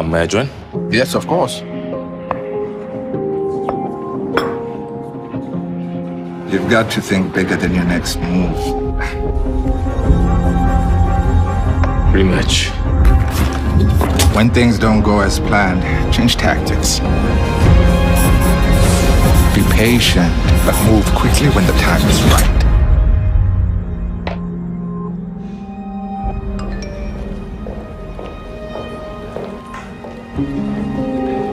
May I join? Yes, of course. You've got to think bigger than your next move. Rematch. When things don't go as planned, change tactics. Be patient, but move quickly when the time is right.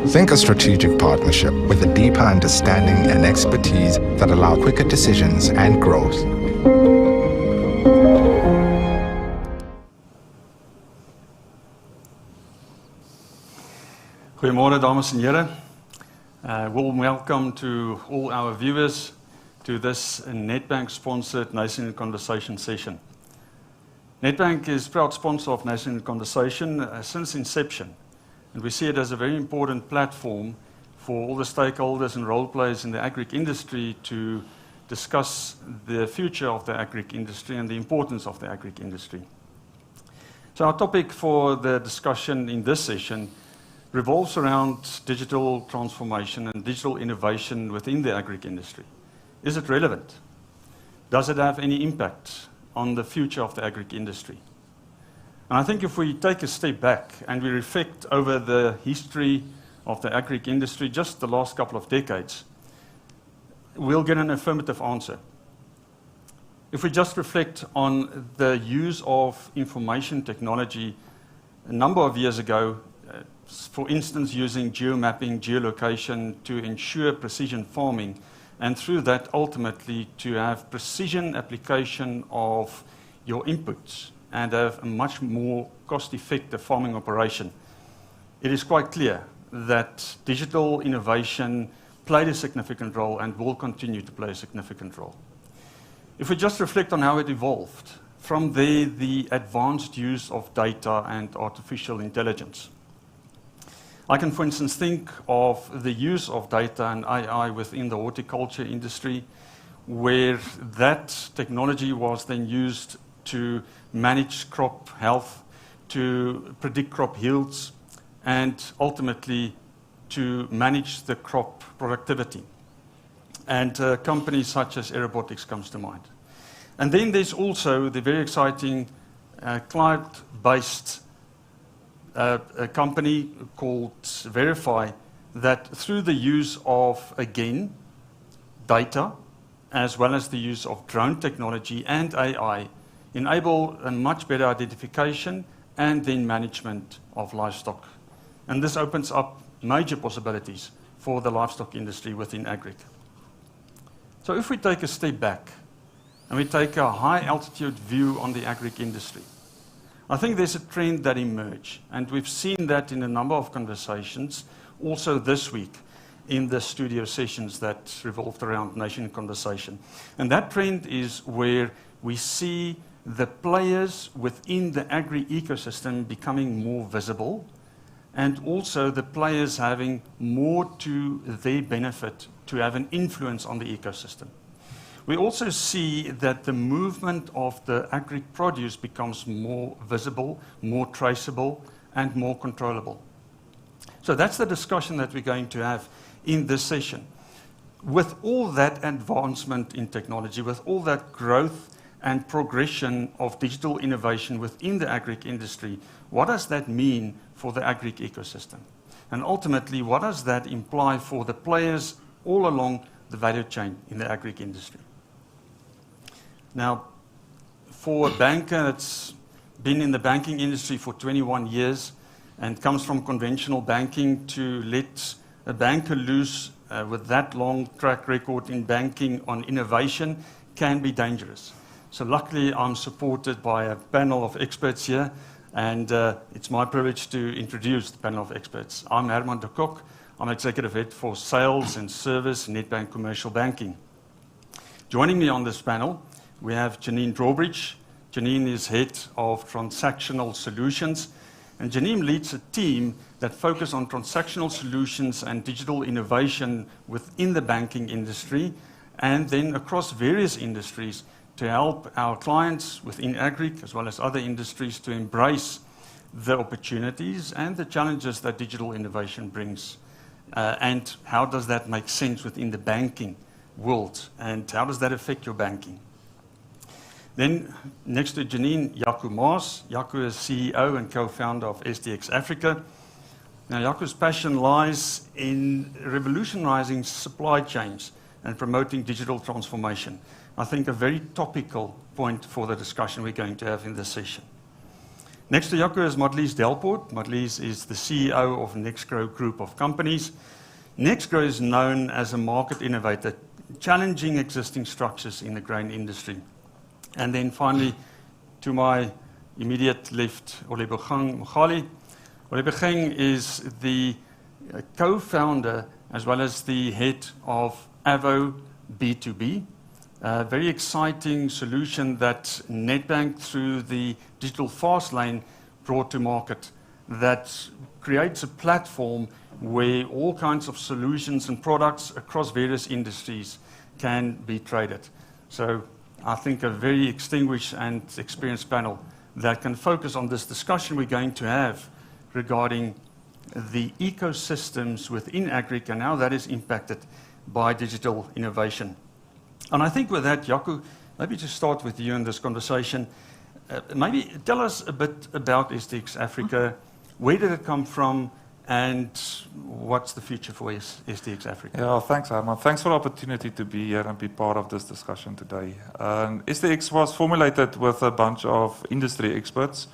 Think a strategic partnership with a deeper understanding and expertise that allow quicker decisions and growth. Goeiemôre dames en here. Warm welcome to all our viewers to this Nedbank sponsored Nation in Conversation session. Nedbank is proud sponsor of Nation in Conversation since inception, and we see it as a very important platform for all the stakeholders and role players in the agric industry to discuss the future of the agric industry and the importance of the agric industry. So our topic for the discussion in this session revolves around digital transformation and digital innovation within the agric industry. Is it relevant? Does it have any impact on the future of the agric industry? And I think if we take a step back and we reflect over the history of the agric industry, just the last couple of decades, we'll get an affirmative answer. If we just reflect on the use of information technology a number of years ago, for instance, using geomapping, geolocation to ensure precision farming, and through that ultimately to have precision application of your inputs and have a much more cost-effective farming operation. It is quite clear that digital innovation played a significant role and will continue to play a significant role. If we just reflect on how it evolved, from there the advanced use of data and artificial intelligence. I can, for instance, think of the use of data and AI within the horticulture industry, where that technology was then used to manage crop health, to predict crop yields, and ultimately to manage the crop productivity. And companies such as Aerobotics comes to mind. And then there's also the very exciting cloud-based a company called Verify that through the use of, again, data, as well as the use of drone technology and AI, enable a much better identification and then management of livestock. And this opens up major possibilities for the livestock industry within agric. So if we take a step back and we take a high altitude view on the agric industry, I think there's a trend that emerged, and we've seen that in a number of conversations, also this week in the studio sessions that revolved around Nation in Conversation. And that trend is where we see the players within the agri-ecosystem becoming more visible, and also the players having more to their benefit to have an influence on the ecosystem. We also see that the movement of the agri produce becomes more visible, more traceable, and more controllable. So that's the discussion that we're going to have in this session. With all that advancement in technology, with all that growth and progression of digital innovation within the agri industry, what does that mean for the agri ecosystem? And ultimately, what does that imply for the players all along the value chain in the agri industry? Now, for a banker that's been in the banking industry for 21 years and comes from conventional banking, to let a banker loose with that long track record in banking on innovation can be dangerous. So luckily, I'm supported by a panel of experts here, and it's my privilege to introduce the panel of experts. I'm Herman de Kock. I'm Executive Head for Sales and Service, Nedbank Commercial Banking. Joining me on this panel, we have Janine Drawbridge. Janine is Head of Transactional Solutions, and Janine leads a team that focuses on transactional solutions and digital innovation within the banking industry, and then across various industries to help our clients within agric as well as other industries to embrace the opportunities and the challenges that digital innovation brings. And how does that make sense within the banking world? And how does that affect your banking? Then, next to Janine, Jaco Maas. Jaco is CEO and co-founder of SDX Africa. Now, Jaco's passion lies in revolutionizing supply chains and promoting digital transformation. I think a very topical point for the discussion we're going to have in this session. Next to Jaco is Marlies Delport. Marlies is the CEO of Nextgrow Group of Companies. Nextgrow is known as a market innovator, challenging existing structures in the grain industry. And then finally, to my immediate left, Olebogang Mogali. Olebogang is the co-founder as well as the head of Avo B2B, a very exciting solution that Nedbank, through the digital fast lane, brought to market that creates a platform where all kinds of solutions and products across various industries can be traded. So I think a very extinguished and experienced panel that can focus on this discussion we're going to have regarding the ecosystems within Agric and how that is impacted by digital innovation. And I think with that, Jaco, maybe to start with you in this conversation, maybe tell us a bit about SDX Africa. Where did it come from, and what's the future for SDX Africa? Yeah, thanks, Herman. Thanks for the opportunity to be here and be part of this discussion today. SDX was formulated with a bunch of industry experts,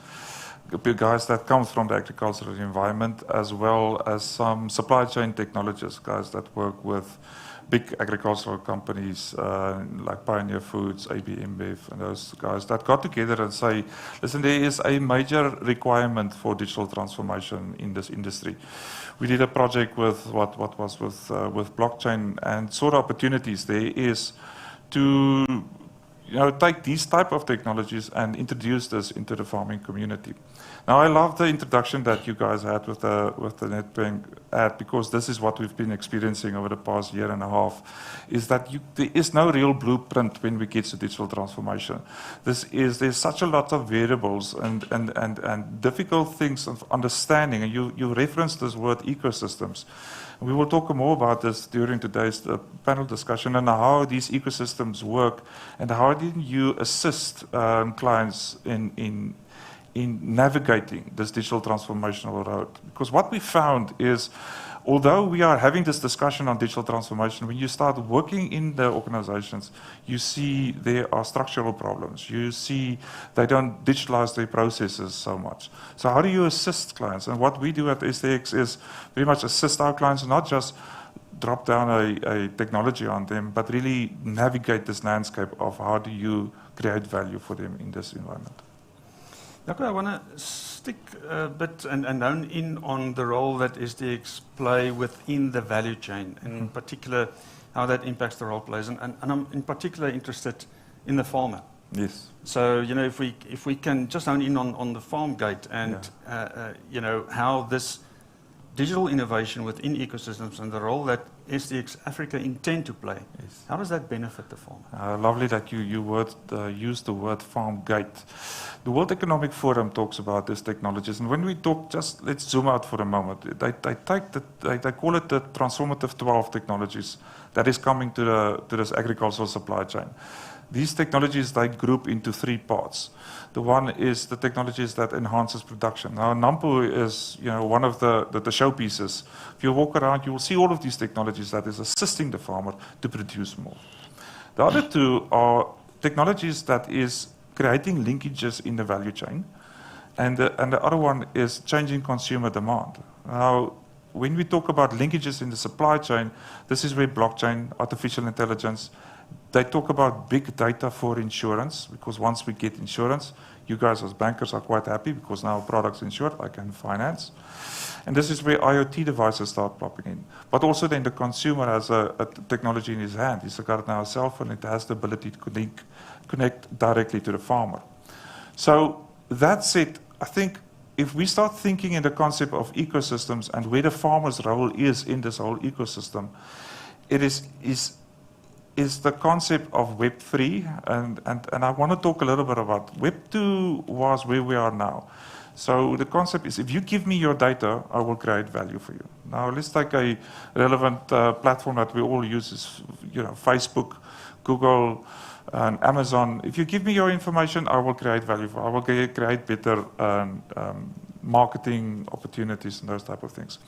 guys that come from the agricultural environment, as well as some supply chain technologists, guys that work with big agricultural companies like Pioneer Foods, AB InBev, and those guys that got together and say, listen, there is a major requirement for digital transformation in this industry. We did a project with with blockchain, and sort of opportunities there is to take these type of technologies and introduce this into the farming community. Now, I love the introduction that you guys had with the Nedbank ad, because this is what we've been experiencing over the past year and a half, is that there is no real blueprint when we get to digital transformation. There's such a lot of variables and difficult things of understanding, and you referenced this word ecosystems. We will talk more about this during today's panel discussion, and how these ecosystems work, and how do you assist clients in navigating this digital transformational road. Because what we found is, although we are having this discussion on digital transformation, when you start working in the organizations, you see there are structural problems. You see they don't digitalize their processes so much. So how do you assist clients? And what we do at SDX is very much assist our clients, not just drop down a technology on them, but really navigate this landscape of how do you create value for them in this environment. Jaco, I want to stick a bit and hone in on the role that SDX play within the value chain, and in particular how that impacts the role plays. And I'm in particular interested in the farmer. Yes. So, if we can just hone in on the farm gate and, how this digital innovation within ecosystems and the role that SDX Africa intend to play. Yes. How does that benefit the farmer? Lovely that you used the word farm gate. The World Economic Forum talks about these technologies, and when we talk, let's zoom out for a moment. They call it the transformative 12 technologies that is coming to this agricultural supply chain. These technologies, they group into three parts. The one is the technologies that enhances production. Now, NAMPO is one of the showpieces. If you walk around, you will see all of these technologies that is assisting the farmer to produce more. The other two are technologies that is creating linkages in the value chain, and the other one is changing consumer demand. Now, when we talk about linkages in the supply chain, this is where blockchain, artificial intelligence, they talk about big data for insurance, because once we get insurance, you guys as bankers are quite happy because now product's insured, I can finance. And this is where IoT devices start popping in. But also then the consumer has a technology in his hand. He's got now a cell phone, it has the ability to connect directly to the farmer. So that said, I think if we start thinking in the concept of ecosystems and where the farmer's role is in this whole ecosystem, it is the concept of Web 3, and I want to talk a little bit about Web 2 was where we are now. So the concept is, if you give me your data, I will create value for you. Now let's take a relevant platform that we all use, is, Facebook, Google, and Amazon. If you give me your information, I will create value for you. I will create better marketing opportunities and those type of things.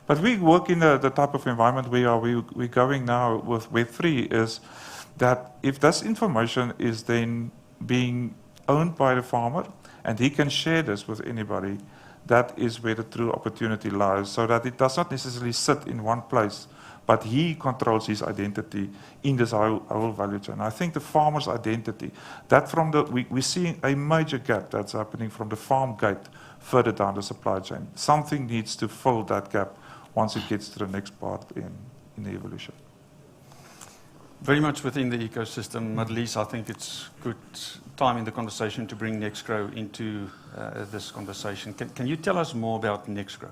But we work in the type of environment we're going now with Web3, is that if this information is then being owned by the farmer, and he can share this with anybody, that is where the true opportunity lies, so that it does not necessarily sit in one place, but he controls his identity in this whole value chain. I think the farmer's identity, that we're seeing a major gap that's happening from the farm gate further down the supply chain. Something needs to fill that gap once it gets to the next part in the evolution. Very much within the ecosystem. At least I think it's good time in the conversation to bring Nextgrow into this conversation. Can you tell us more about Nextgrow?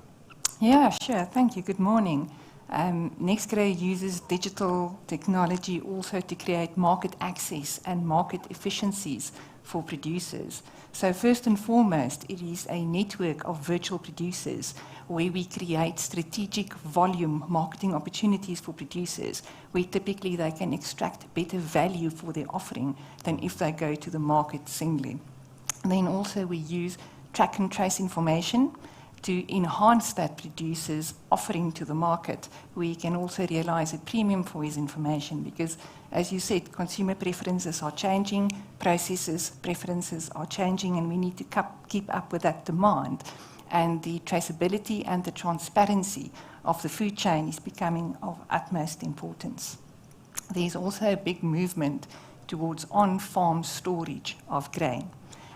Yeah, sure. Thank you. Good morning. Nextgrow uses digital technology also to create market access and market efficiencies for producers. So first and foremost, it is a network of virtual producers where we create strategic volume marketing opportunities for producers, where typically they can extract better value for their offering than if they go to the market singly. And then also we use track and trace information to enhance that producer's offering to the market. We can also realize a premium for his information because, as you said, consumer preferences are changing, processes, preferences are changing, and we need to keep up with that demand. And the traceability and the transparency of the food chain is becoming of utmost importance. There's also a big movement towards on-farm storage of grain.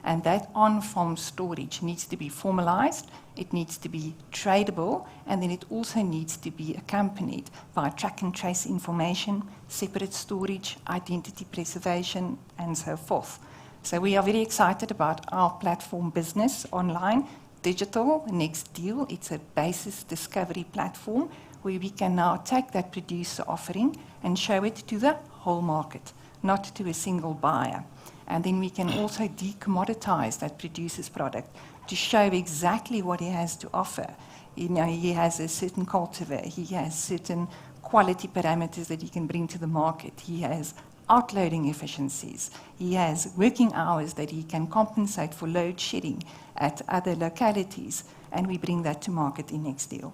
And that on-farm storage needs to be formalized, it needs to be tradable, and then it also needs to be accompanied by track and trace information, separate storage, identity preservation, and so forth. So we are very excited about our platform business online, digital, Next Deal. It's a basis discovery platform where we can now take that producer offering and show it to the whole market, not to a single buyer. And then we can also decommoditize that producer's product to show exactly what he has to offer. He has a certain cultivar, he has certain quality parameters that he can bring to the market, he has outloading efficiencies, he has working hours that he can compensate for load shedding at other localities, and we bring that to market in Next Deal.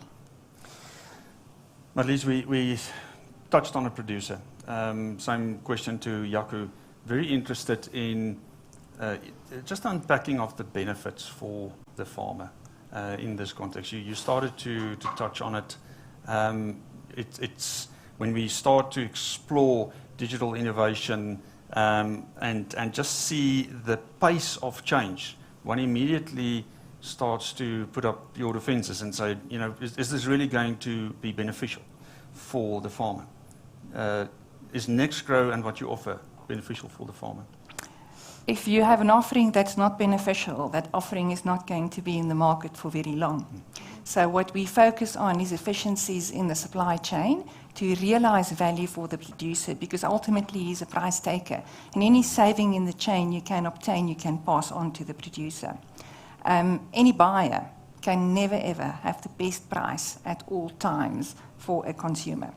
At least we touched on a producer. Same question to Jaco. Very interested in just unpacking of the benefits for the farmer in this context. You started to touch on it. It's when we start to explore digital innovation and just see the pace of change, one immediately starts to put up your defenses and say, is this really going to be beneficial for the farmer? Is Nextgrow and what you offer beneficial for the farmer? If you have an offering that's not beneficial, that offering is not going to be in the market for very long. So what we focus on is efficiencies in the supply chain to realize value for the producer, because ultimately he's a price taker. And any saving in the chain you can obtain, you can pass on to the producer. Any buyer can never ever have the best price at all times for a consumer.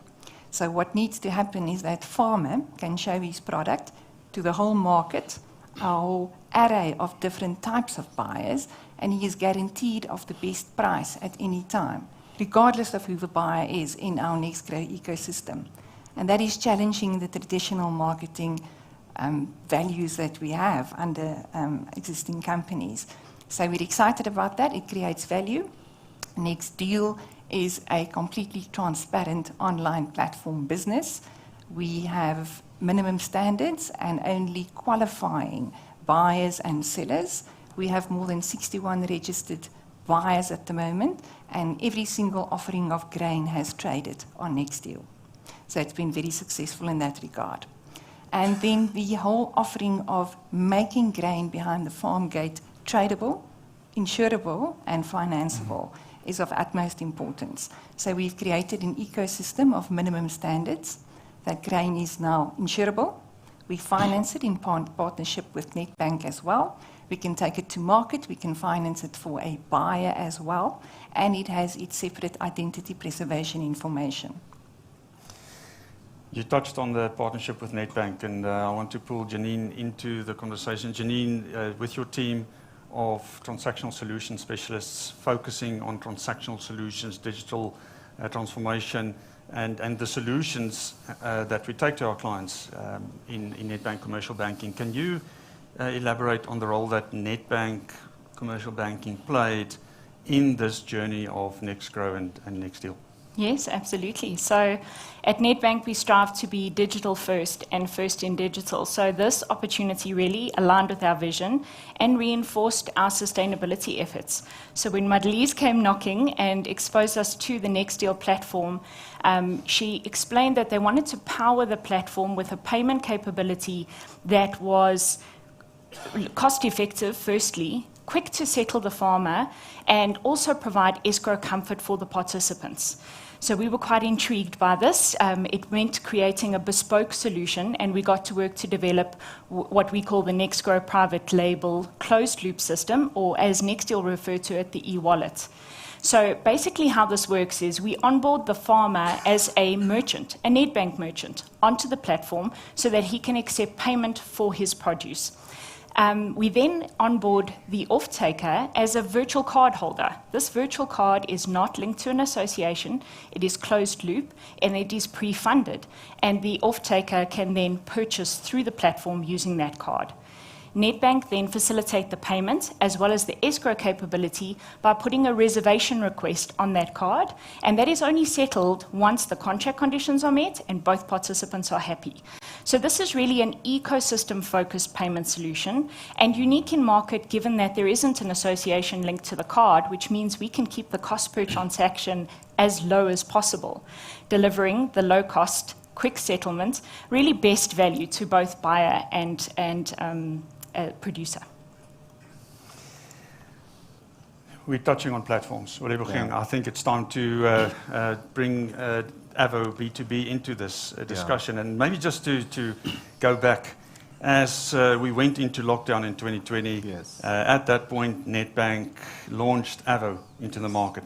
So what needs to happen is that farmer can show his product to the whole market, a whole array of different types of buyers, and he is guaranteed of the best price at any time, regardless of who the buyer is in our Nextgrow ecosystem. And that is challenging the traditional marketing values that we have under existing companies. So we're excited about that. It creates value. Next Deal is a completely transparent online platform business. We have minimum standards and only qualifying buyers and sellers. We have more than 61 registered buyers at the moment, and every single offering of grain has traded on Next Deal. So it's been very successful in that regard. And then the whole offering of making grain behind the farm gate tradable, insurable, and financeable is of utmost importance. So we've created an ecosystem of minimum standards. That grain is now insurable. We finance it in partnership with Nedbank as well. We can take it to market, we can finance it for a buyer as well, and it has its separate identity preservation information. You touched on the partnership with Nedbank, and I want to pull Janine into the conversation. Janine, with your team of transactional solution specialists focusing on transactional solutions, digital transformation, and the solutions that we take to our clients in Nedbank Commercial Banking. Can you elaborate on the role that Nedbank Commercial Banking played in this journey of Nextgrow and Nextdeal? Yes, absolutely. So at Nedbank, we strive to be digital first and first in digital. So this opportunity really aligned with our vision and reinforced our sustainability efforts. So when Madeleine came knocking and exposed us to the Nextdeal platform, she explained that they wanted to power the platform with a payment capability that was cost effective, firstly, quick to settle the farmer, and also provide escrow comfort for the participants. So we were quite intrigued by this. It meant creating a bespoke solution, and we got to work to develop what we call the Nextgrow private label closed loop system, or as Nextdeal referred to it, the e-wallet. So basically how this works is we onboard the farmer as a merchant, a Nedbank merchant, onto the platform so that he can accept payment for his produce. We then onboard the off-taker as a virtual card holder. This virtual card is not linked to an association, it is closed loop, and it is pre-funded, and the off-taker can then purchase through the platform using that card. Nedbank then facilitate the payment as well as the escrow capability by putting a reservation request on that card, and that is only settled once the contract conditions are met and both participants are happy. So this is really an ecosystem-focused payment solution and unique in market given that there isn't an association linked to the card, which means we can keep the cost per transaction as low as possible, delivering the low-cost, quick settlement, really best value to both buyer and producer. We're touching on platforms. I think it's time to bring Avo B2B into this discussion. And maybe just to go back, as we went into lockdown in 2020, at that point, Nedbank launched Avo into the market.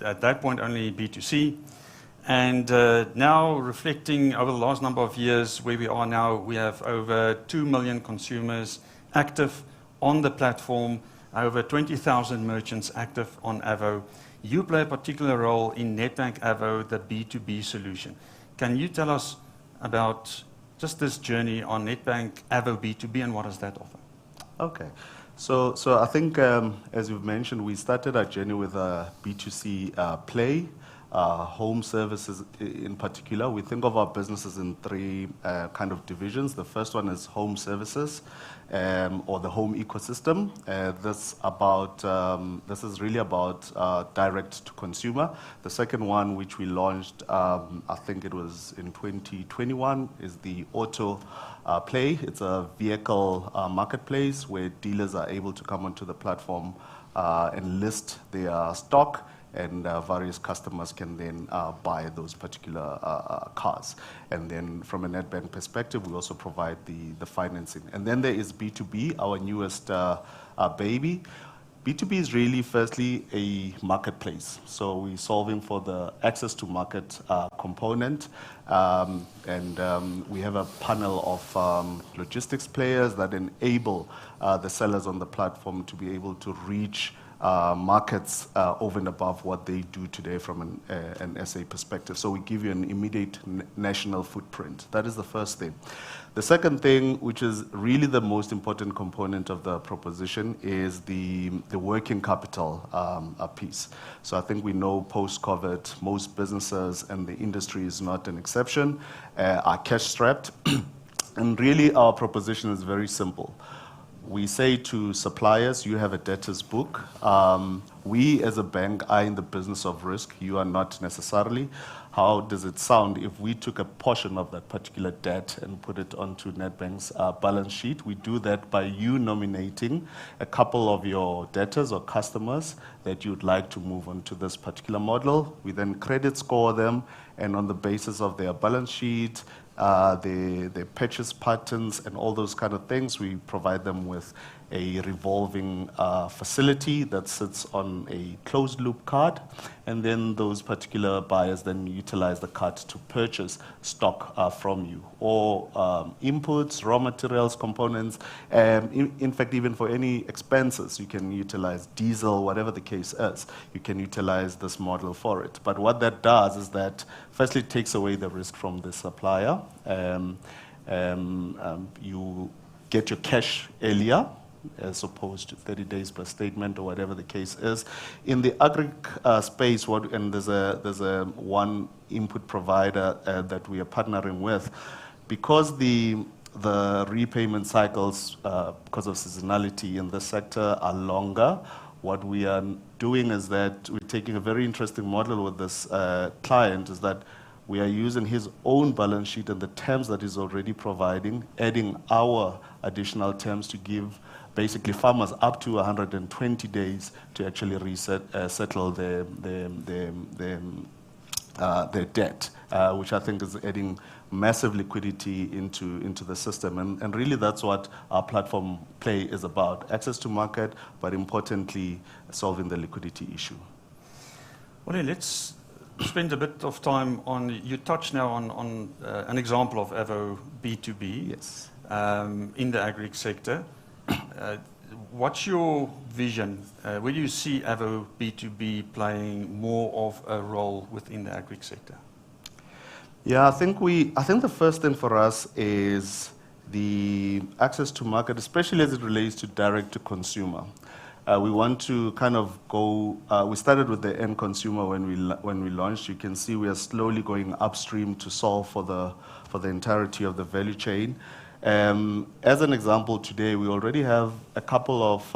At that point, only B2C. And now, reflecting over the last number of years where we are now, we have over 2 million consumers active on the platform, over 20,000 merchants active on Avo. You play a particular role in Nedbank Avo, the B2B solution. Can you tell us about just this journey on Nedbank Avo B2B and what does that offer? Okay. So I think, as you've mentioned, we started our journey with a B2C play. Home services in particular. We think of our businesses in three kind of divisions. The first one is home services, or the home ecosystem. This is really about direct to consumer. The second one, which we launched, I think it was in 2021, is the auto play. It's a vehicle marketplace where dealers are able to come onto the platform and list their stock, and various customers can then buy those particular cars. And then from a Nedbank perspective, we also provide the financing. And then there is B2B, our newest baby. B2B is really, firstly, a marketplace. So we're solving for the access to market component. We have a panel of logistics players that enable the sellers on the platform to be able to reach markets over and above what they do today from an SA perspective. So we give you an immediate national footprint. That is the first thing. The second thing, which is really the most important component of the proposition, is the working capital piece. So I think we know post-COVID, most businesses, and the industry is not an exception, are cash-strapped. And really our proposition is very simple. We say to suppliers, you have a debtor's book. We as a bank are in the business of risk. You are not necessarily. How does it sound if we took a portion of that particular debt and put it onto Nedbank's balance sheet? We do that by you nominating a couple of your debtors or customers that you'd like to move on to this particular model. We then credit score them, and on the basis of their balance sheet, their purchase patterns and all those kind of things, we provide them with a revolving facility that sits on a closed loop card, and then those particular buyers then utilize the card to purchase stock from you, or inputs, raw materials, components, in fact even for any expenses you can utilize diesel, whatever the case is, you can utilize this model for it. But what that does is that firstly it takes away the risk from the supplier. You get your cash earlier as opposed to 30 days per statement or whatever the case is. In the agri space, and there's a one input provider that we are partnering with, because the repayment cycles, because of seasonality in this sector, are longer. What we are doing is that we're taking a very interesting model with this client, is that we are using his own balance sheet and the terms that he's already providing, adding our additional terms to give basically farmers up to 120 days to actually settle their debt, which I think is adding massive liquidity into the system. And really that's what our platform play is about, access to market, but importantly, solving the liquidity issue. Well, let's spend a bit of time on, you touched now on an example of Avo B2B. Yes. In the agri sector. What's your vision? Where do you see Avo B2B playing more of a role within the agri sector? Yeah, I think the first thing for us is the access to market, especially as it relates to direct to consumer. We want to kind of go, we started with the end consumer when we launched. You can see we are slowly going upstream to solve for the entirety of the value chain. As an example, today we already have a couple of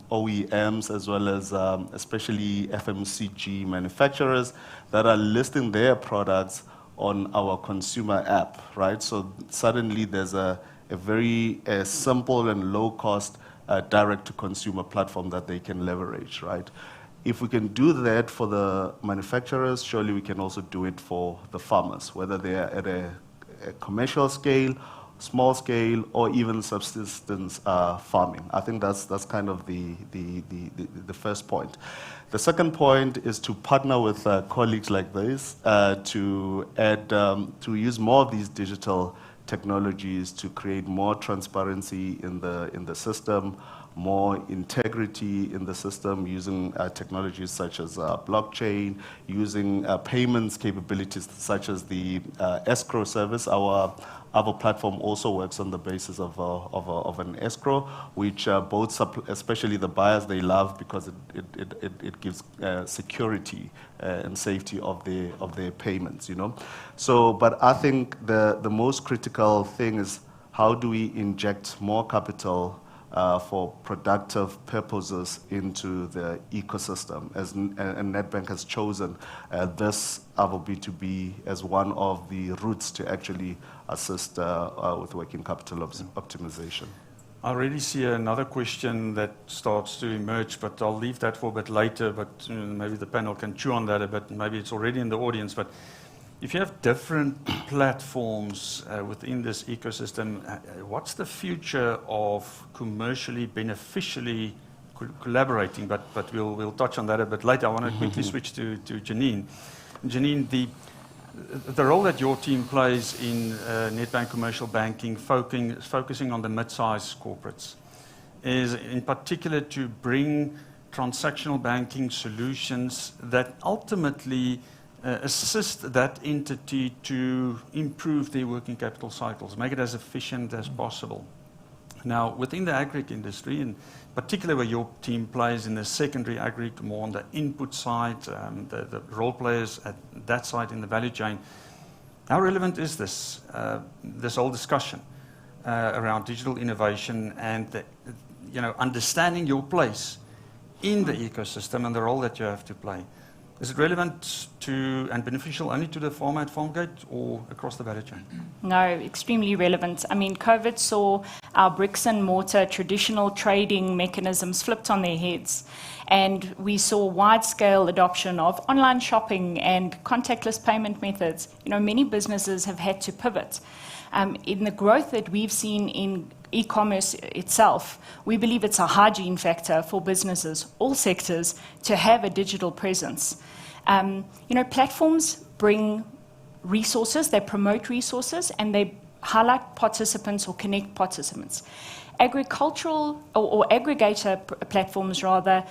OEMs as well as especially FMCG manufacturers that are listing their products on our consumer app, right? So suddenly there's a very simple and low cost direct-to-consumer platform that they can leverage, right? If we can do that for the manufacturers, surely we can also do it for the farmers, whether they are at a commercial scale, small scale, or even subsistence farming. I think that's kind of the first point. The second point is to partner with colleagues like this to use more of these digital technologies to create more transparency in the system, more integrity in the system, using technologies such as blockchain, using payments capabilities such as the escrow service. Our platform also works on the basis of an escrow, which especially the buyers, they love because it gives security and safety of their payments, you know. So, but I think the most critical thing is how do we inject more capital for productive purposes into the ecosystem, and Nedbank has chosen this Avo B2B as one of the routes to actually assist with working capital optimization. I already see another question that starts to emerge, but I'll leave that for a bit later, but maybe the panel can chew on that a bit, maybe it's already in the audience, but if you have different platforms within this ecosystem, what's the future of commercially beneficially collaborating? But we'll touch on that a bit later. I want to quickly switch to Janine. Janine, the role that your team plays in Nedbank Commercial Banking, focusing on the mid-sized corporates, is in particular to bring transactional banking solutions that ultimately assist that entity to improve their working capital cycles, make it as efficient as possible. Now, within the agri industry, and particularly where your team plays in the secondary agri, more on the input side, the role players at that side in the value chain, how relevant is this whole discussion around digital innovation and understanding your place in the ecosystem and the role that you have to play? Is it relevant to and beneficial only to the farmer at farm gate or across the value chain? No, extremely relevant. I mean, COVID saw our bricks and mortar traditional trading mechanisms flipped on their heads. And we saw wide-scale adoption of online shopping and contactless payment methods. Many businesses have had to pivot. In the growth that we've seen in e-commerce itself, we believe it's a hygiene factor for businesses, all sectors, to have a digital presence. Platforms bring resources, they promote resources, and they highlight participants or connect participants. Agricultural or aggregator platforms rather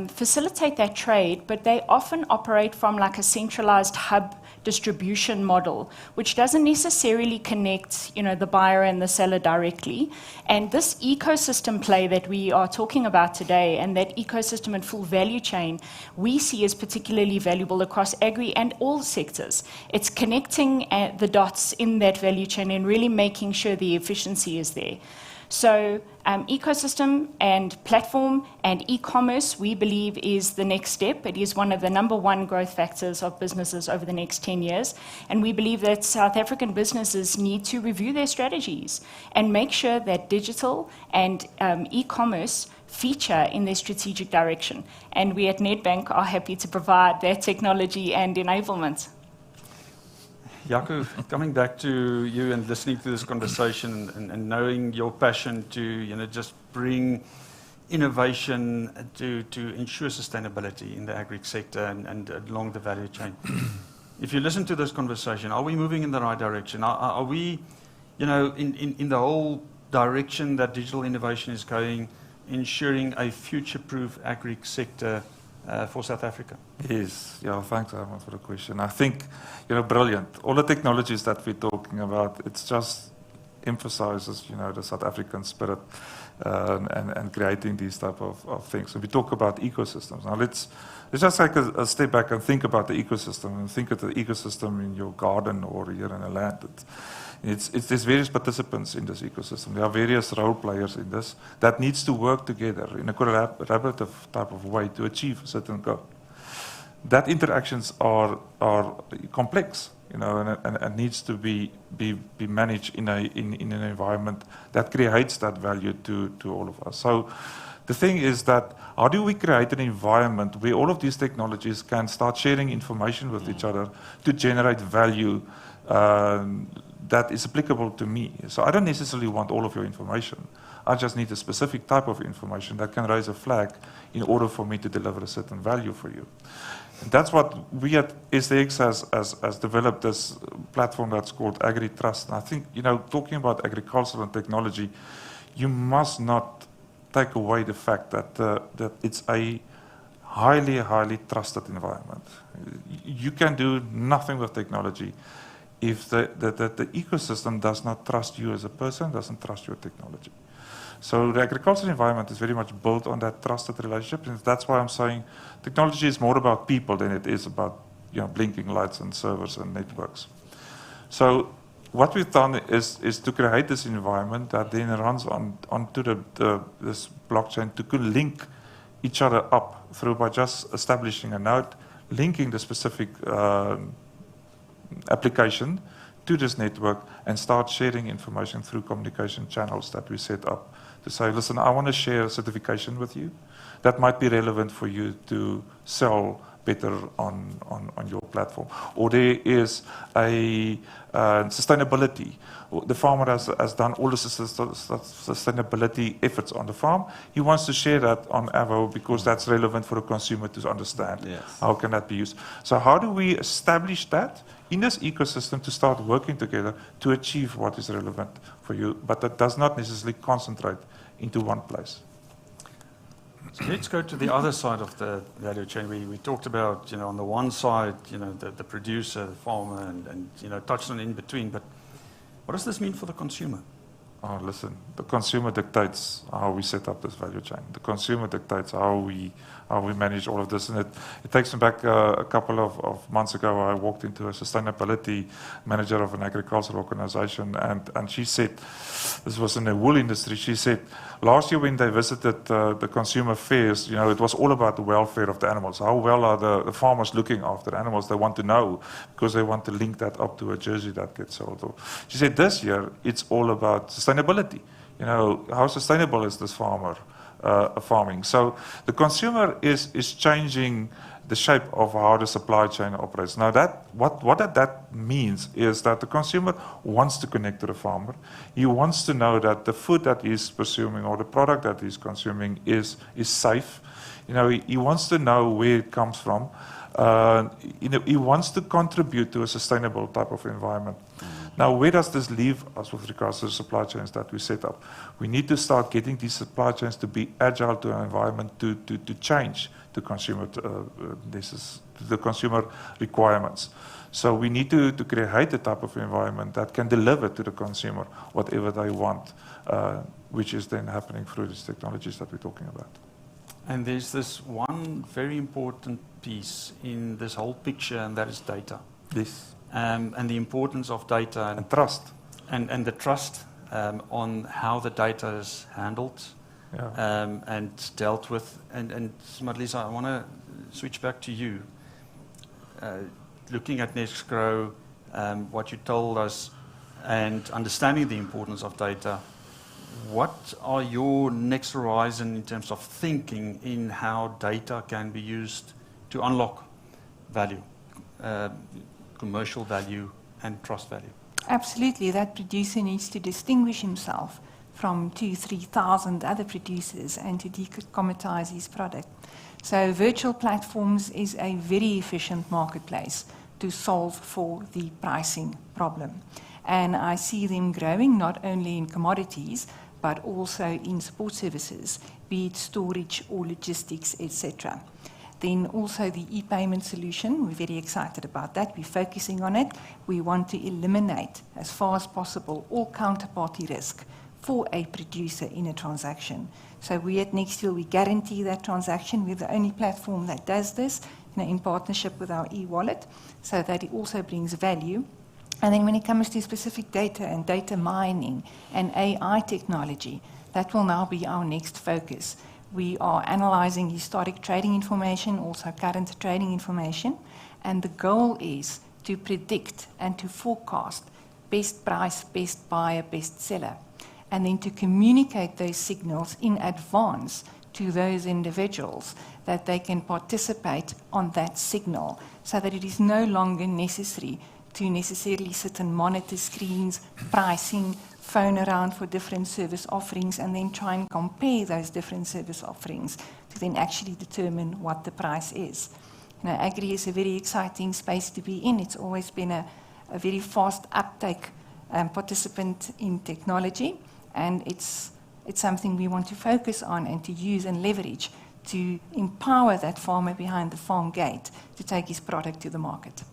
facilitate that trade, but they often operate from like a centralized hub distribution model, which doesn't necessarily connect, the buyer and the seller directly. And this ecosystem play that we are talking about today, and that ecosystem and full value chain, we see as particularly valuable across agri and all sectors. It's connecting the dots in that value chain and really making sure the efficiency is there. So ecosystem and platform and e-commerce, we believe, is the next step. It is one of the #1 growth factors of businesses over the next 10 years. And we believe that South African businesses need to review their strategies and make sure that digital and e-commerce feature in their strategic direction. And we at Nedbank are happy to provide that technology and enablement. Jaco, coming back to you and listening to this conversation and knowing your passion to just bring innovation to ensure sustainability in the agri sector and along the value chain. If you listen to this conversation, are we moving in the right direction? Are we, in the whole direction that digital innovation is going, ensuring a future-proof agri sector for South Africa? Yes, thanks, Herman, for the question. I think, brilliant. All the technologies that we're talking about, it just emphasizes, the South African spirit and creating these type of things. So we talk about ecosystems. Now let's just take a step back and think about the ecosystem, and think of the ecosystem in your garden or here in the land. There's various participants in this ecosystem. There are various role players in this that needs to work together in a collaborative type of way to achieve a certain goal. That interactions are complex, and needs to be managed in an environment that creates that value to all of us. So the thing is that how do we create an environment where all of these technologies can start sharing information with each other to generate value that is applicable to me? So I don't necessarily want all of your information. I just need a specific type of information that can raise a flag in order for me to deliver a certain value for you. And that's what we at SDX has developed this platform that's called AgriTrust. And I think, talking about agriculture and technology, you must not take away the fact that it's a highly, highly trusted environment. You can do nothing with technology if the ecosystem does not trust you as a person, doesn't trust your technology. So the agricultural environment is very much built on that trusted relationship, and that's why I'm saying technology is more about people than it is about blinking lights and servers and networks. So what we've done is to create this environment that then runs onto this blockchain to link each other up through by just establishing a node, linking the specific application to this network, and start sharing information through communication channels that we set up to say, listen, I want to share a certification with you that might be relevant for you to sell better on your platform. Or there is a sustainability. The farmer has done all the sustainability efforts on the farm. He wants to share that on Avo because that's relevant for the consumer to understand. Yes. How can that be used? So how do we establish that in this ecosystem to start working together to achieve what is relevant for you, but that does not necessarily concentrate into one place? So let's go to the other side of the value chain. We talked about, on the one side, the producer, the farmer, and touched on in between. But what does this mean for the consumer? Oh, listen, the consumer dictates how we set up this value chain. The consumer dictates how we manage all of this. And it takes me back a couple of months ago. I walked into a sustainability manager of an agricultural organization, and she said, this was in the wool industry, she said, last year when they visited the consumer fairs, it was all about the welfare of the animals. How well are the farmers looking after the animals? They want to know because they want to link that up to a jersey that gets sold. She said this year, it's all about sustainability. You know, how sustainable is this farming? So the consumer is changing the shape of how the supply chain operates. Now that means is that the consumer wants to connect to the farmer. He wants to know that the food that he's consuming or the product that he's consuming is safe. You know, he wants to know where it comes from. You know, he wants to contribute to a sustainable type of environment. Now, where does this leave us with regards to the supply chains that we set up? We need to start getting these supply chains to be agile to an environment to change to the consumer requirements. So we need to create a type of environment that can deliver to the consumer whatever they want, which is then happening through these technologies that we're talking about. And there's this one very important piece in this whole picture, and that is data. Yes. And the importance of data And trust. and the trust on how the data is handled. Yeah. And dealt with. And Madlisa, I want to switch back to you. Looking at Nextgrow, what you told us, and understanding the importance of data, what are your next horizon in terms of thinking in how data can be used to unlock value, commercial value and trust value? Absolutely, that producer needs to distinguish himself from 2,000-3,000 other producers and to decommoditize his product. So virtual platforms is a very efficient marketplace to solve for the pricing problem. And I see them growing not only in commodities, but also in support services, be it storage or logistics, etc. Then also the e-payment solution, we're very excited about that. We're focusing on it. We want to eliminate, as far as possible, all counterparty risk for a producer in a transaction. So we at Nextdeal, we guarantee that transaction. We're the only platform that does this, in partnership with our e-wallet, so that it also brings value. And then when it comes to specific data and data mining and AI technology, that will now be our next focus. We are analyzing historic trading information, also current trading information, and the goal is to predict and to forecast best price, best buyer, best seller, and then to communicate those signals in advance to those individuals that they can participate on that signal, so that it is no longer necessary to necessarily sit and monitor screens, pricing, phone around for different service offerings, and then try and compare those different service offerings to then actually determine what the price is. Agri is a very exciting space to be in. It's always been a very fast uptake participant in technology, and it's something we want to focus on and to use and leverage to empower that farmer behind the farm gate to take his product to the market.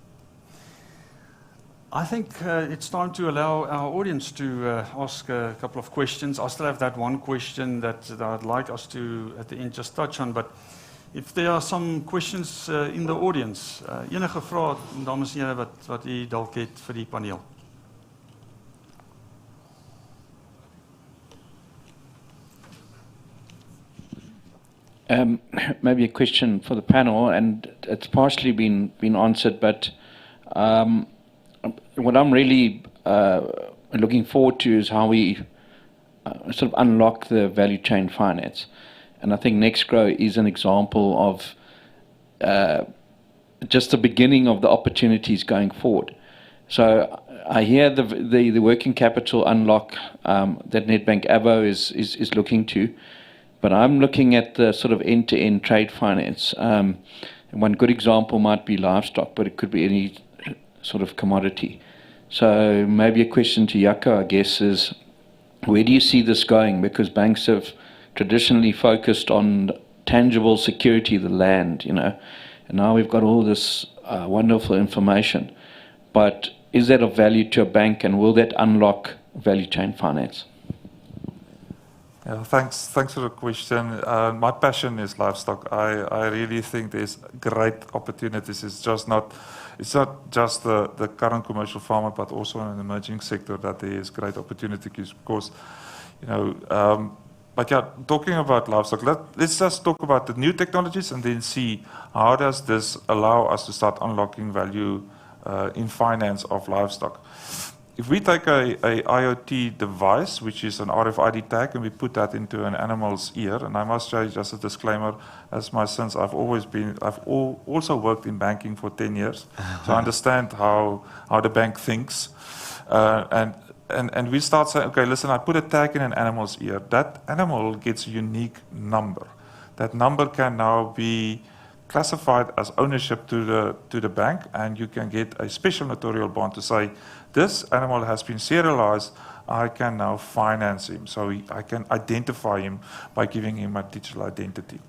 I think it's time to allow our audience to ask a couple of questions. I still have that one question that I'd like us to, at the end, just touch on. But if there are some questions in the audience, enige vrae, dames en here, wat u dalk het vir die paneel. Maybe a question for the panel, and it's partially been answered, but what I'm really looking forward to is how we sort of unlock the value chain finance. And I think Nextgrow is an example of just the beginning of the opportunities going forward. So I hear the working capital unlock that Nedbank Avo is looking to, but I'm looking at the sort of end-to-end trade finance. One good example might be livestock, but it could be any sort of commodity. So maybe a question to Jaco, I guess, is where do you see this going? Because banks have traditionally focused on tangible security, the land, and now we've got all this wonderful information. But is that of value to a bank, and will that unlock value chain finance? Yeah, thanks for the question. My passion is livestock. I really think there's great opportunities. It's not just the current commercial farmer, but also in an emerging sector that there is great opportunities. Of course, but yeah, talking about livestock, let's just talk about the new technologies and then see how does this allow us to start unlocking value in finance of livestock. if we take a IoT device, which is an RFID tag, and we put that into an animal's ear, and I must say, just a disclaimer, as my sons, I've also worked in banking for 10 years, so I understand how the bank thinks. And we start saying, okay, listen, I put a tag in an animal's ear. That animal gets a unique number. That number can now be classified as ownership to the bank, and you can get a special notarial bond to say, this animal has been serialized, I can now finance him. So I can identify him by giving him a digital identity.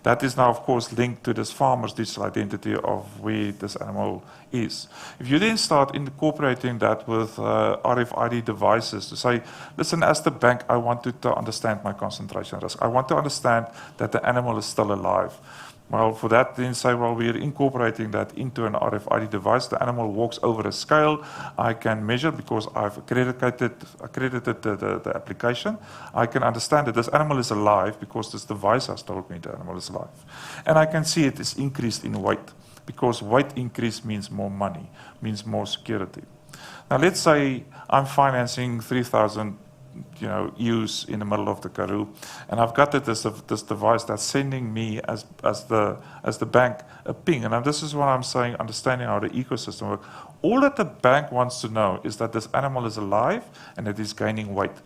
That is now, of course, linked to this farmer's digital identity of where this animal is. If you then start incorporating that with RFID devices to say, listen, as the bank, I want to understand my concentration risk. I want to understand that the animal is still alive. Well, for that, then say, well, we're incorporating that into an RFID device. The animal walks over a scale. I can measure because I've accredited the application. I can understand that this animal is alive because this device has told me the animal is alive. And I can see it is increased in weight because weight increase means more money, means more security. Now, let's say I'm financing 3,000 ewes in the middle of the Karoo, and I've got this device that's sending me as the bank a ping. And this is what I'm saying, understanding how the ecosystem works. All that the bank wants to know is that this animal is alive and it is gaining weight.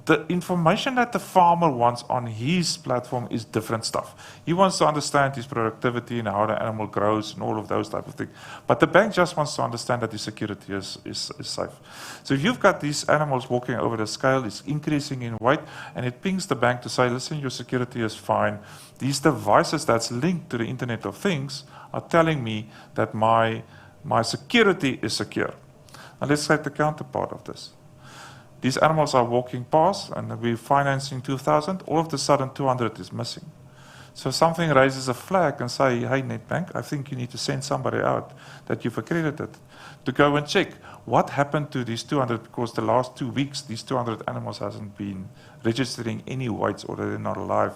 The information that the farmer wants on his platform is different stuff. He wants to understand his productivity and how the animal grows and all of those type of things. But the bank just wants to understand that his security is safe. So if you've got these animals walking over the scale, it's increasing in weight, and it pings the bank to say, listen, your security is fine. These devices that's linked to the Internet of Things are telling me that my security is secure. Now let's take the counterpart of this. These animals are walking past, and we're financing 2,000. All of a sudden, 200 is missing. So something raises a flag and say, hey, Nedbank, I think you need to send somebody out that you've accredited to go and check what happened to these 200, because the last 2 weeks, these 200 animals hasn't been registering any weights or they're not alive.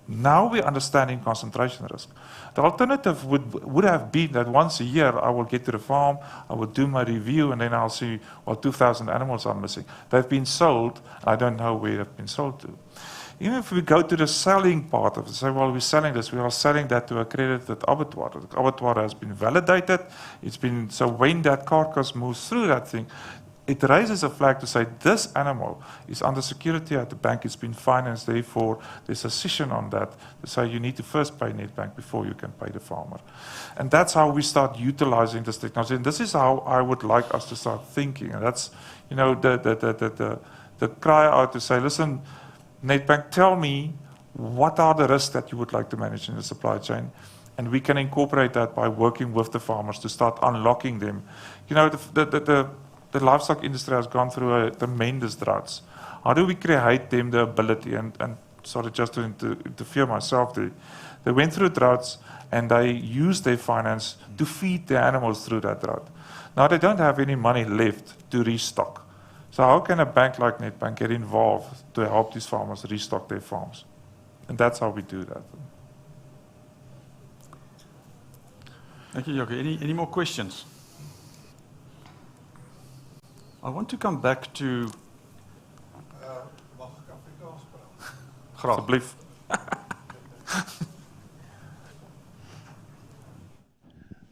Now we're understanding concentration risk. The alternative would have been that once a year I will get to the farm, I will do my review, and then I'll see, well, 2,000 animals are missing. They've been sold, I don't know where they've been sold to. Even if we go to the selling part of it, say, well, we're selling this, we are selling that to accredited abattoir. The abattoir has been validated, so when that carcass moves through that thing, it raises a flag to say this animal is under security at the bank, it's been financed, therefore there's a decision on that to say you need to first pay Nedbank before you can pay the farmer. And that's how we start utilizing this technology. And this is how I would like us to start thinking. And that's, the cry out to say, listen, Nedbank, tell me what are the risks that you would like to manage in the supply chain? And we can incorporate that by working with the farmers to start unlocking them. The livestock industry has gone through a tremendous droughts. How do we create them the ability, and sorry, just to interfere myself, they went through droughts and they used their finance to feed their animals through that drought. Now they don't have any money left to restock. So how can a bank like Nedbank get involved to help these farmers restock their farms? And that's how we do that. Thank you, Jokke. Any more questions? I want to come back to... Asseblief.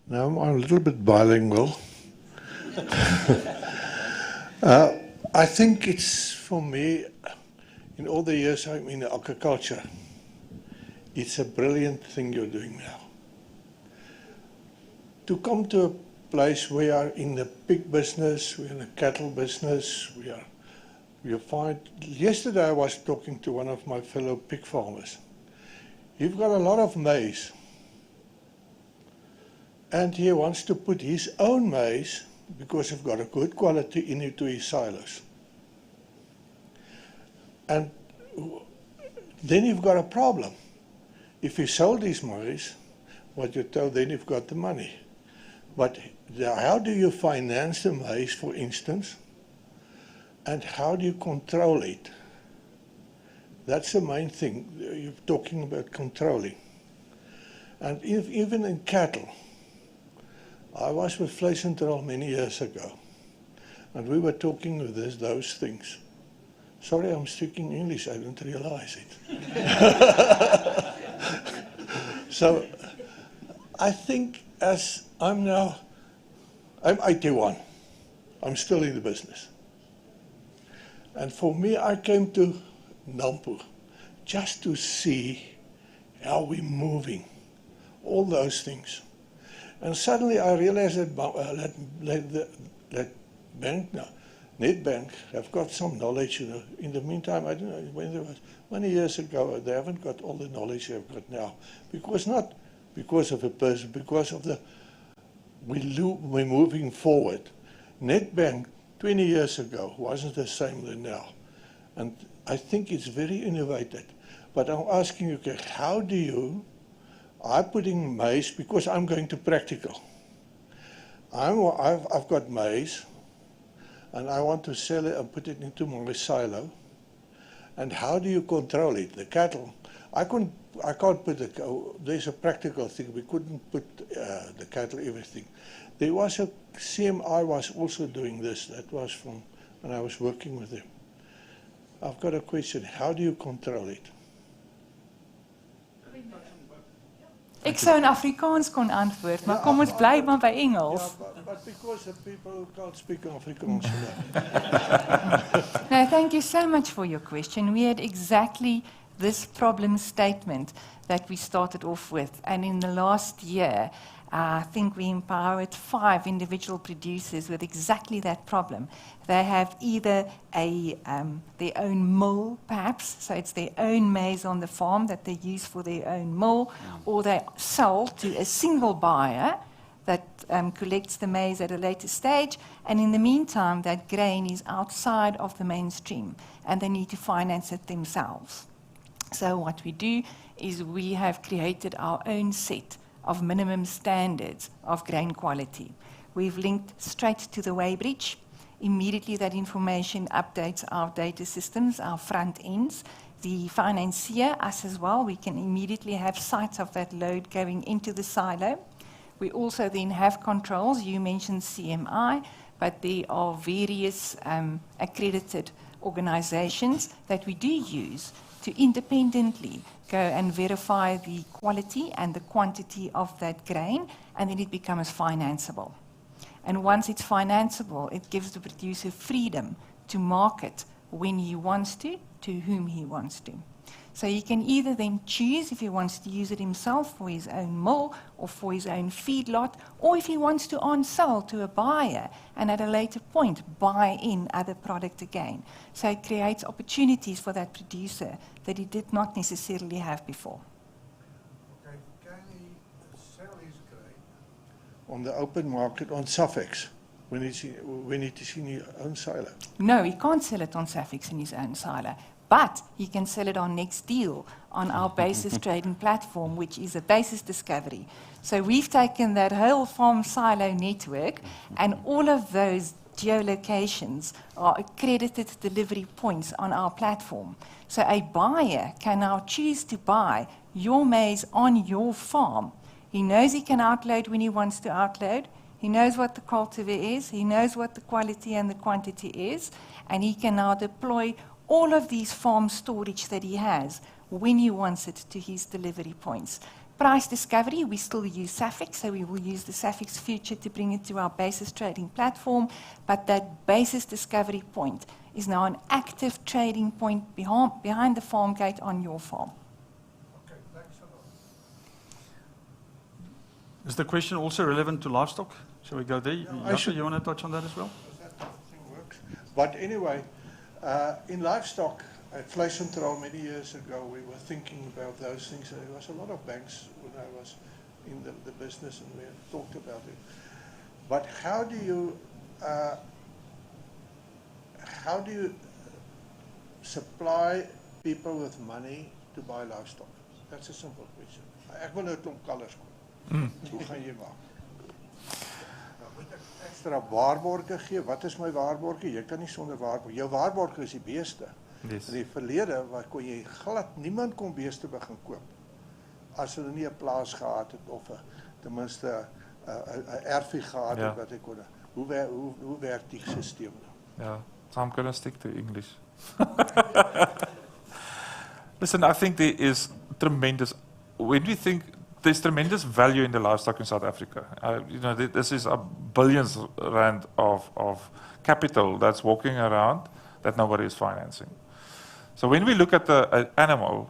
Now I'm a little bit bilingual. I think it's, for me, in all the years I'm in agriculture, it's a brilliant thing you're doing now. To come to a place where we are in the pig business, we're in the cattle business, you find, yesterday I was talking to one of my fellow pig farmers. You've got a lot of maize, and he wants to put his own maize, because you've got a good quality, into his silos. And then you've got a problem. If you sold his maize, what you tell, then you've got the money. But how do you finance the maize, for instance, and how do you control it? That's the main thing. You're talking about controlling. And even in cattle, I was with Vleiscentraal many years ago, and we were talking with those things. Sorry, I'm speaking English, I didn't realize it. So, I think I'm 81, I'm still in the business. And for me, I came to Nampo just to see how we're moving, all those things. And suddenly I realized that bank now, Nedbank, have got some knowledge. In the meantime, I don't know, when there was many years ago, they haven't got all the knowledge they've got now. Not because of a person, because of we're moving forward. Nedbank 20 years ago wasn't the same than now. And I think it's very innovative. But I'm asking you, okay, how do you, I'm putting maize, because I'm going to practical. I've got maize, and I want to sell it and put it into my silo. And how do you control it? The cattle, I can't put there's a practical thing, we couldn't put the cattle, everything. There was a CMI was also doing this, that was from when I was working with them. I've got a question, how do you control it? Ek sou in Afrikaans kon antwoord, maar kom ons bly maar by Engels. But because of people who can't speak Afrikaans. No, thank you so much for your question. We had exactly this problem statement that we started off with, and in the last year, I think we empowered 5 individual producers with exactly that problem. They have either their own mill, perhaps, so it's their own maize on the farm that they use for their own mill, or they sell to a single buyer that collects the maize at a later stage, and in the meantime, that grain is outside of the mainstream, and they need to finance it themselves. So what we do is we have created our own set of minimum standards of grain quality. We've linked straight to the weighbridge. Immediately that information updates our data systems, our front ends. The financier, us as well, we can immediately have sight of that load going into the silo. We also then have controls. You mentioned CMI, but there are various accredited organizations that we do use to independently go and verify the quality and the quantity of that grain, and then it becomes financeable. And once it's financeable, it gives the producer freedom to market when he wants to whom he wants to. So he can either then choose if he wants to use it himself for his own mill or for his own feedlot, or if he wants to on-sell to a buyer and at a later point buy in other product again. So it creates opportunities for that producer that he did not necessarily have before. Okay, can he sell his grain on the open market on Safex when it is in his own silo? No, he can't sell it on Safex in his own silo. But he can sell it on Next Deal on our basis trading platform, which is a basis discovery. So we've taken that whole farm silo network, and all of those geolocations are accredited delivery points on our platform. So a buyer can now choose to buy your maize on your farm. He knows he can outload when he wants to outload. He knows what the cultivar is. He knows what the quality and the quantity is. And he can now deploy all of these farm storage that he has when he wants it to his delivery points. Price discovery, we still use Safex, so we will use the Safex future to bring it to our basis trading platform, but that basis discovery point is now an active trading point behind the farm gate on your farm. Okay, thanks a lot. Is the question also relevant to livestock? Shall we go there? Yeah, Jasper, you want to touch on that as well? That thing works. But anyway, in livestock, at Vleis Centraal many years ago, we were thinking about those things. There was a lot of banks when I was in the business, and we talked about it. But how do you supply people with money to buy livestock? That's a simple question. Ek wil nou 'n klomp kalvers koop. Hoe gaan jy maak? Moet ek ekstra waarborge gee? Wat is my waarborge? Jy kan nie sonder waarborge. Jou waarborge is die beeste. Yes. In die verlede waar kon jy glad niemand kon beeste begin koop as hulle nie 'n plaas gehad het of ten minste 'n erfie gehad het wat hy kon. Hoe werkt die systeem nou? Yeah, so I'm going to stick to English. Listen, I think there is tremendous, when we think there's tremendous value in the livestock in South Africa. You know, this is a billions rand of capital that's walking around that nobody is financing. So when we look at the animal,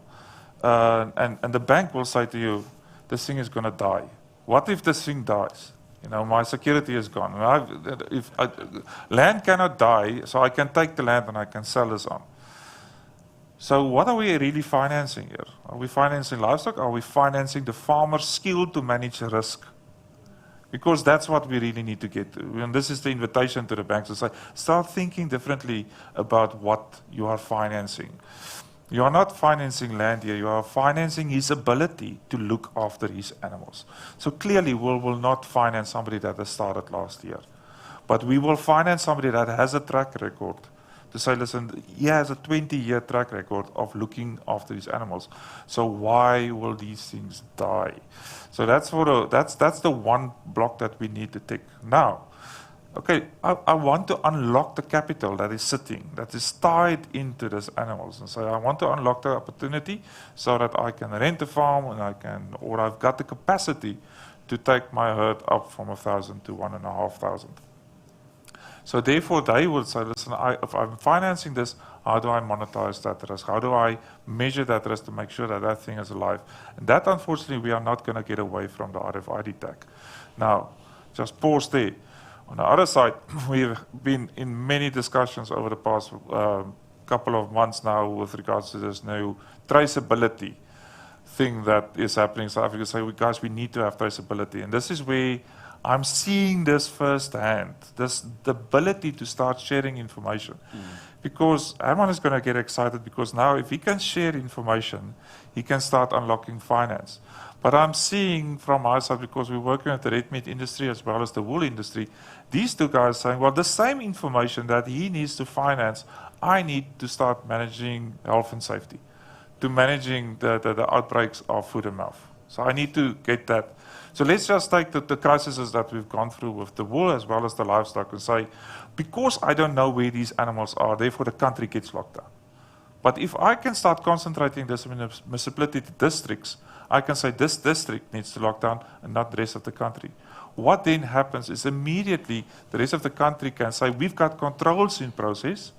and the bank will say to you, this thing is going to die. What if this thing dies? You know, my security is gone. Land cannot die, so I can take the land and I can sell this on. So what are we really financing here? Are we financing livestock? Are we financing the farmer's skill to manage risk? Because that's what we really need to get to. And this is the invitation to the banks to say, start thinking differently about what you are financing. You are not financing land here, you are financing his ability to look after his animals. So clearly we will not finance somebody that has started last year. But we will finance somebody that has a track record to say, listen, he has a 20-year track record of looking after his animals. So why will these things die? So that's the one block that we need to tick. Now, okay, I want to unlock the capital that is sitting, that is tied into these animals. And so I want to unlock the opportunity so that I can rent a farm and or I've got the capacity to take my herd up from 1,000 to 1,500. So therefore, they will say, listen, if I'm financing this, how do I monetize that risk? How do I measure that risk to make sure that that thing is alive? And that, unfortunately, we are not going to get away from the RFID tag. Now, just pause there. On the other side, we've been in many discussions over the past couple of months now with regards to this new traceability thing that is happening in South Africa. So, guys, we need to have traceability. And this is where I'm seeing this firsthand, the ability to start sharing information. Because Herman is going to get excited because now if he can share information, he can start unlocking finance. But I'm seeing from my side, because we're working with the red meat industry as well as the wool industry, these two guys saying, well, the same information that he needs to finance, I need to start managing health and safety, to managing the outbreaks of foot and mouth. So I need to get that. So let's just take the crises that we've gone through with the wool as well as the livestock and say, because I don't know where these animals are, therefore the country gets locked down. But if I can start concentrating this in municipality districts, I can say this district needs to lock down and not the rest of the country. What then happens is immediately the rest of the country can say, we've got controls in process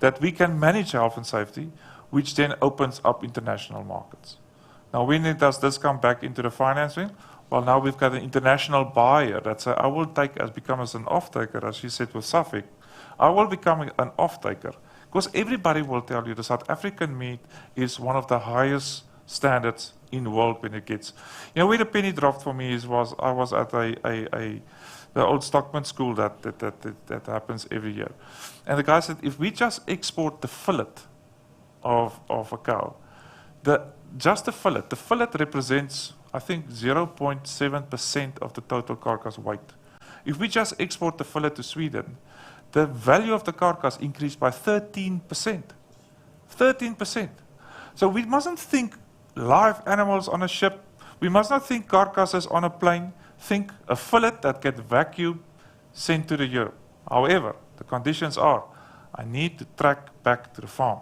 that we can manage health and safety, which then opens up international markets. Now, when does this come back into the financing? Well, now we've got an international buyer that says, I will become as an off-taker, as you said with Suffolk. I will become an off-taker. Because everybody will tell you the South African meat is one of the highest standards in the world when it gets. You know, where the penny dropped for me was I was at the old Stockman school that happens every year. And the guy said, if we just export the fillet of a cow, just the fillet represents, I think, 0.7% of the total carcass weight. If we just export the fillet to Sweden, the value of the carcass increased by 13%. 13%. So we mustn't think live animals on a ship. We must not think carcasses on a plane. Think a fillet that gets vacuum sent to the Europe. However, the conditions are, I need to track back to the farm.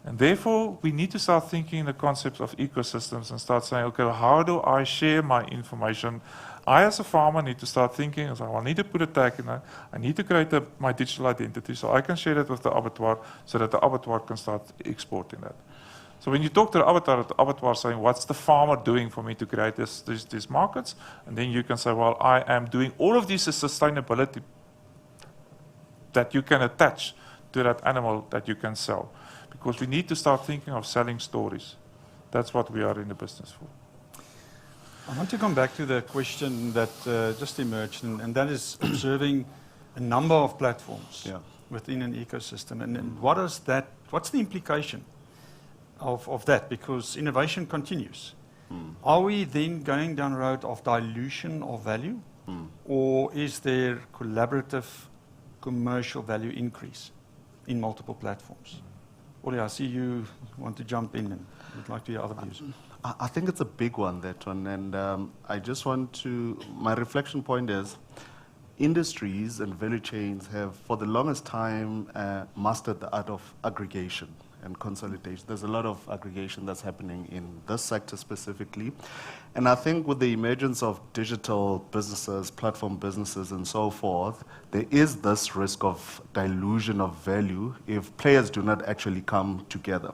And therefore, we need to start thinking in the concepts of ecosystems and start saying, okay, how do I share my information? I, as a farmer, need to start thinking, so I need to put a tag in that. I need to create my digital identity so I can share that with the abattoir so that the abattoir can start exporting that. So when you talk to the abattoir saying, what's the farmer doing for me to create these markets? And then you can say, well, I am doing all of this sustainability that you can attach to that animal that you can sell. Because we need to start thinking of selling stories. That's what we are in the business for. I want to come back to the question that just emerged, and that is observing a number of platforms within an ecosystem. And what's the implication of that? Because innovation continues. Are we then going down a road of dilution of value? Or is there collaborative commercial value increase in multiple platforms? Oli, I see you want to jump in and would like to hear other views. I think it's a big one, that one. And I just want to, my reflection point is, industries and value chains have, for the longest time, mastered the art of aggregation and consolidation. There's a lot of aggregation that's happening in this sector specifically. And I think with the emergence of digital businesses, platform businesses, and so forth, there is this risk of dilution of value if players do not actually come together.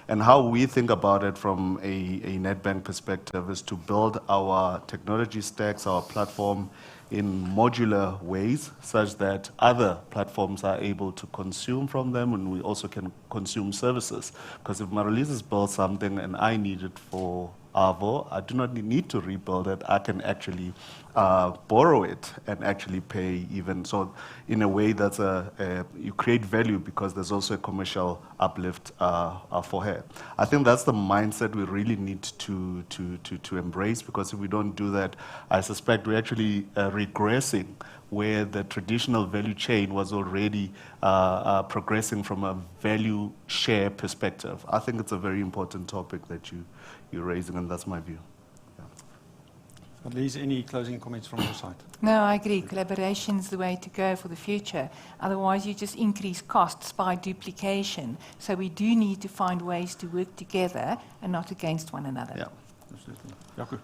And how we think about it from a Nedbank perspective is to build our technology stacks, our platform, in modular ways such that other platforms are able to consume from them, and we also can consume services. Because if Marlies builds something and I need it for Avo, I do not need to rebuild it. I can actually borrow it and actually pay even. So in a way, that's you create value because there's also a commercial uplift for her. I think that's the mindset we really need to embrace, because if we don't do that, I suspect we're actually regressing where the traditional value chain was already progressing from a value share perspective. I think it's a very important topic that you're raising, and that's my view. Elise, any closing comments from your side? No, I agree. Collaboration is the way to go for the future. Otherwise, you just increase costs by duplication. So we do need to find ways to work together and not against one another. Yeah, absolutely. Jaco?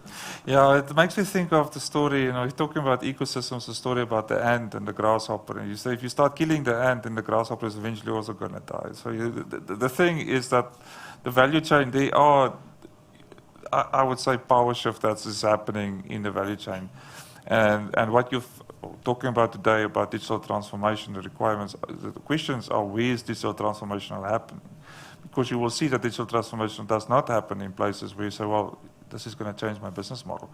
Yeah, it makes me think of the story, you're talking about ecosystems, the story about the ant and the grasshopper. And you say if you start killing the ant, then the grasshopper is eventually also going to die. So the thing is that the value chain, they are, I would say, power shift that is happening in the value chain. And what you're talking about today about digital transformation, the requirements, the questions are, where is digital transformation happening? Because you will see that digital transformation does not happen in places where you say, well, this is going to change my business model.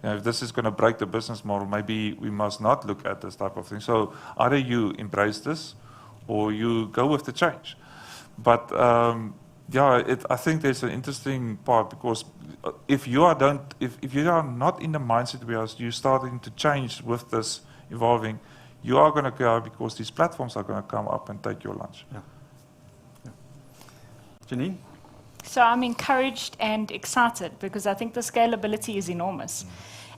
If this is going to break the business model, maybe we must not look at this type of thing. So either you embrace this or you go with the change. But I think there's an interesting part, because if you are not in the mindset where you're starting to change with this evolving, you are going to go, because these platforms are going to come up and take your lunch. Yeah. Janine? So I'm encouraged and excited because I think the scalability is enormous.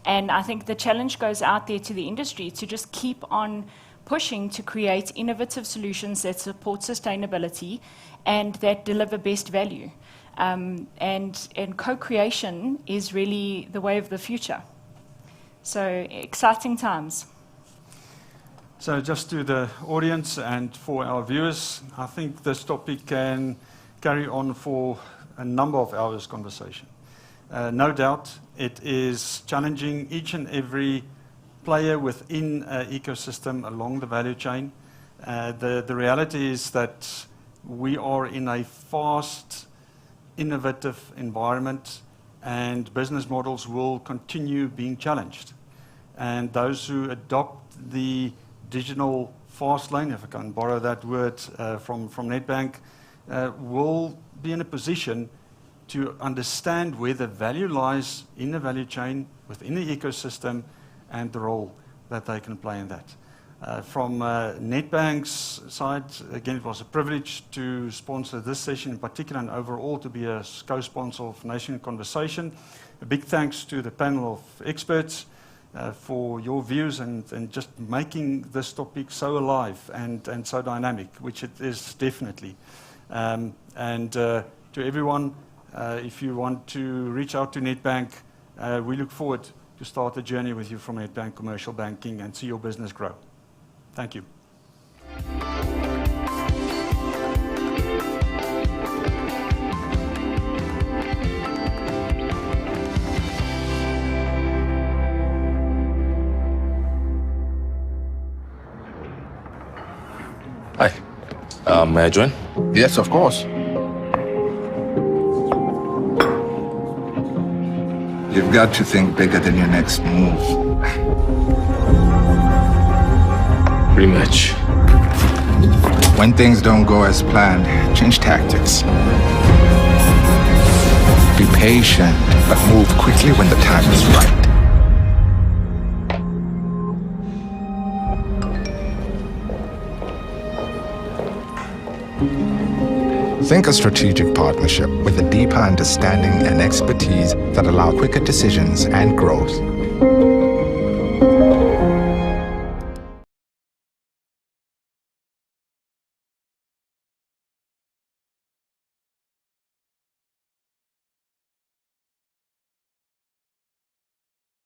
And I think the challenge goes out there to the industry to just keep on pushing to create innovative solutions that support sustainability and that deliver best value. And co-creation is really the way of the future. So exciting times. So just to the audience and for our viewers, I think this topic can carry on for a number of hours conversation. No doubt it is challenging each and every player within an ecosystem along the value chain. The reality is that we are in a fast, innovative environment, and business models will continue being challenged. And those who adopt the digital fast lane, if I can borrow that word from Nedbank, will be in a position to understand where the value lies in the value chain, within the ecosystem, and the role that they can play in that. From Nedbank's side, again, it was a privilege to sponsor this session in particular, and overall to be a co-sponsor of Nation in Conversation. A big thanks to the panel of experts for your views and just making this topic so alive and so dynamic, which it is definitely. To everyone, if you want to reach out to Nedbank, we look forward to start the journey with you from Nedbank Commercial Banking and see your business grow. Thank you. Hi. May I join? Yes, of course. You've got to think bigger than your next move. Rematch. When things don't go as planned, change tactics. Be patient, but move quickly when the time is right. Think a strategic partnership with a deeper understanding and expertise that allow quicker decisions and growth.